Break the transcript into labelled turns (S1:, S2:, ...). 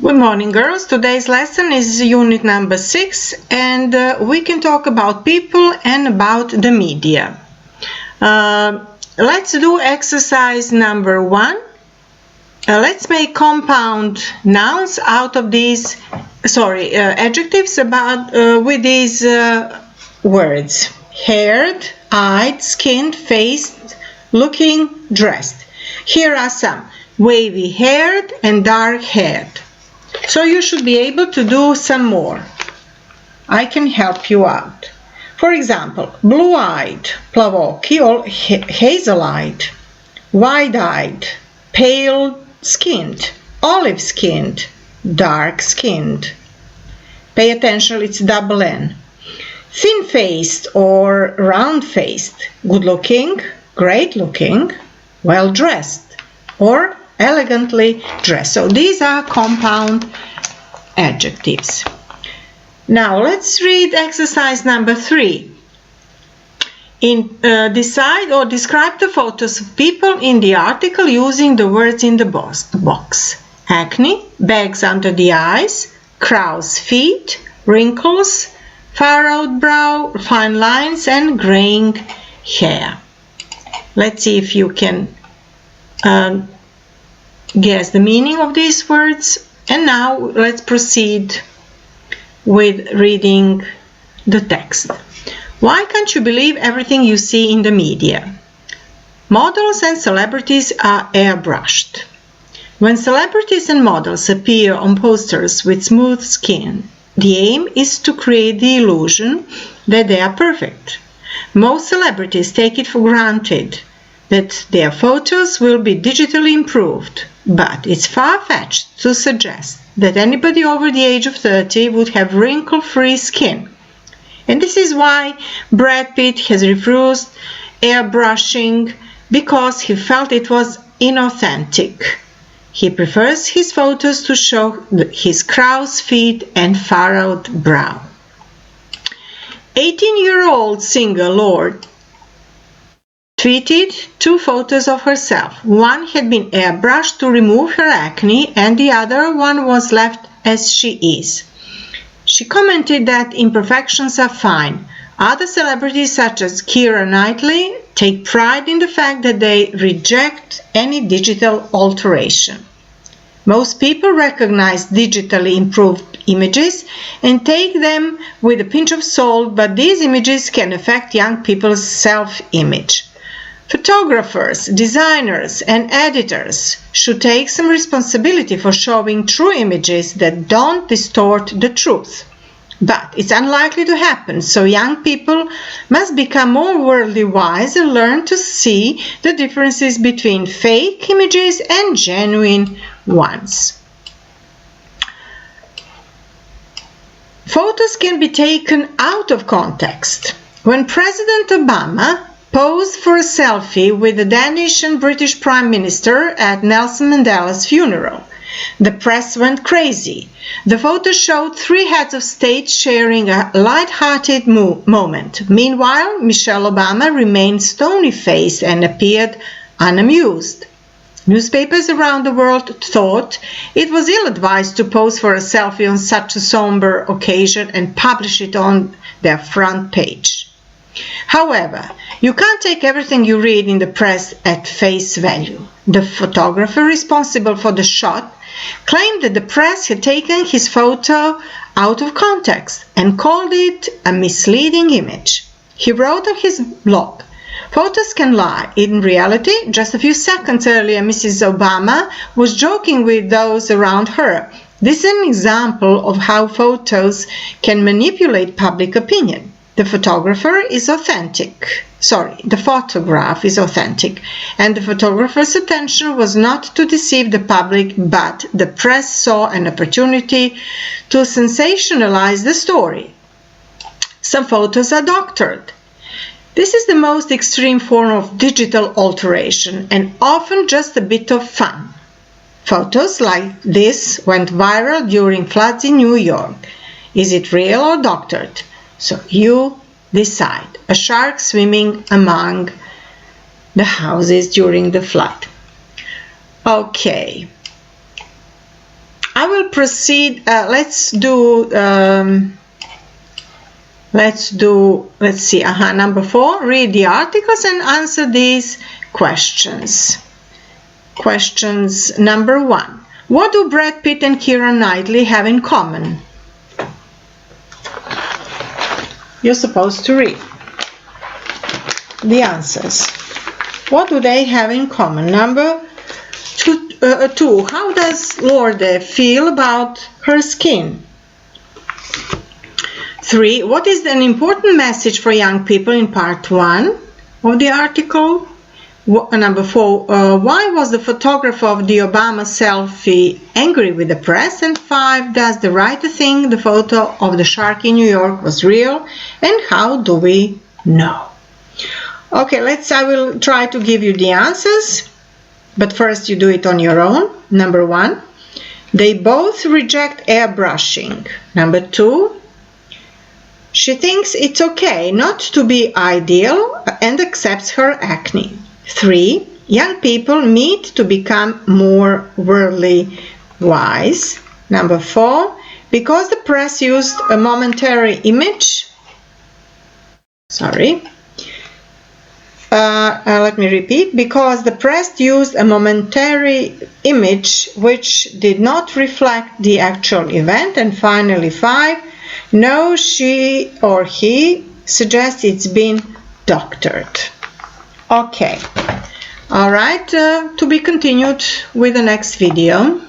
S1: Good morning, girls. Today's lesson is unit number 6, and we can talk about people and about the media. Let's do exercise number 1. Let's make compound nouns out of these, adjectives with these words: haired, eyed, skinned, faced, looking, dressed. Here are some: wavy-haired and dark-haired. So you should be able to do some more. I can help you out. For example, blue-eyed, plavoki or hazel-eyed, wide-eyed, pale-skinned, olive-skinned, dark-skinned. Pay attention, it's double N. Thin-faced or round-faced, good-looking, great-looking, well-dressed, or elegantly dressed. So these are compound adjectives. Now let's read exercise number 3. Decide or describe the photos of people in the article using the words in the box. Acne, bags under the eyes, crow's feet, wrinkles, furrowed brow, fine lines, and graying hair. Let's see if you can guess the meaning of these words. And now let's proceed with reading the text. Why can't you believe everything you see in the media? Models and celebrities are airbrushed. When celebrities and models appear on posters with smooth skin, the aim is to create the illusion that they are perfect. Most celebrities take it for granted that their photos will be digitally improved, but it's far-fetched to suggest that anybody over the age of 30 would have wrinkle-free skin. And this is why Brad Pitt has refused airbrushing, because he felt it was inauthentic. He prefers his photos to show his crow's feet and furrowed brow. 18-year-old singer Lorde tweeted 2 photos of herself. One had been airbrushed to remove her acne, and the other one was left as she is. She commented that imperfections are fine. Other celebrities such as Keira Knightley take pride in the fact that they reject any digital alteration. Most people recognize digitally improved images and take them with a pinch of salt, but these images can affect young people's self-image. Photographers, designers, and editors should take some responsibility for showing true images that don't distort the truth. But it's unlikely to happen, so young people must become more worldly wise and learn to see the differences between fake images and genuine ones. Photos can be taken out of context. When President Obama posed for a selfie with the Danish and British Prime Minister at Nelson Mandela's funeral, the press went crazy. The photo showed 3 heads of state sharing a light-hearted moment. Meanwhile, Michelle Obama remained stony-faced and appeared unamused. Newspapers around the world thought it was ill-advised to pose for a selfie on such a somber occasion and publish it on their front page. However, you can't take everything you read in the press at face value. The photographer responsible for the shot claimed that the press had taken his photo out of context and called it a misleading image. He wrote on his blog, "Photos can lie. In reality, just a few seconds earlier, Mrs. Obama was joking with those around her. This is an example of how photos can manipulate public opinion. The photograph is authentic, and the photographer's intention was not to deceive the public, but the press saw an opportunity to sensationalize the story. Some photos are doctored. This is the most extreme form of digital alteration and often just a bit of fun. Photos like this went viral during floods in New York. Is it real or doctored? So you decide. A shark swimming among the houses during the flood. Okay. I I will proceed. Let's see, number 4, read the articles and answer these questions. Questions number 1. What do Brad Pitt and Keira Knightley have in common? You're supposed to read the answers. What do they have in common? Number 2. How does Lourdes feel about her skin? 3. What is an important message for young people in part 1 of the article? Number 4. Why was the photographer of the Obama selfie angry with the press? And 5. Does the writer think the photo of the shark in New York was real? And how do we know? Okay, I will try to give you the answers, but first you do it on your own. Number 1. They both reject airbrushing. Number 2. She thinks it's okay not to be ideal and accepts her acne. 3. Young people meet to become more worldly wise. Number 4. Because the press used a momentary image. Let me repeat. Because the press used a momentary image which did not reflect the actual event. And finally 5. No, she or he suggests it's been doctored. Okay. All right. To be continued with the next video.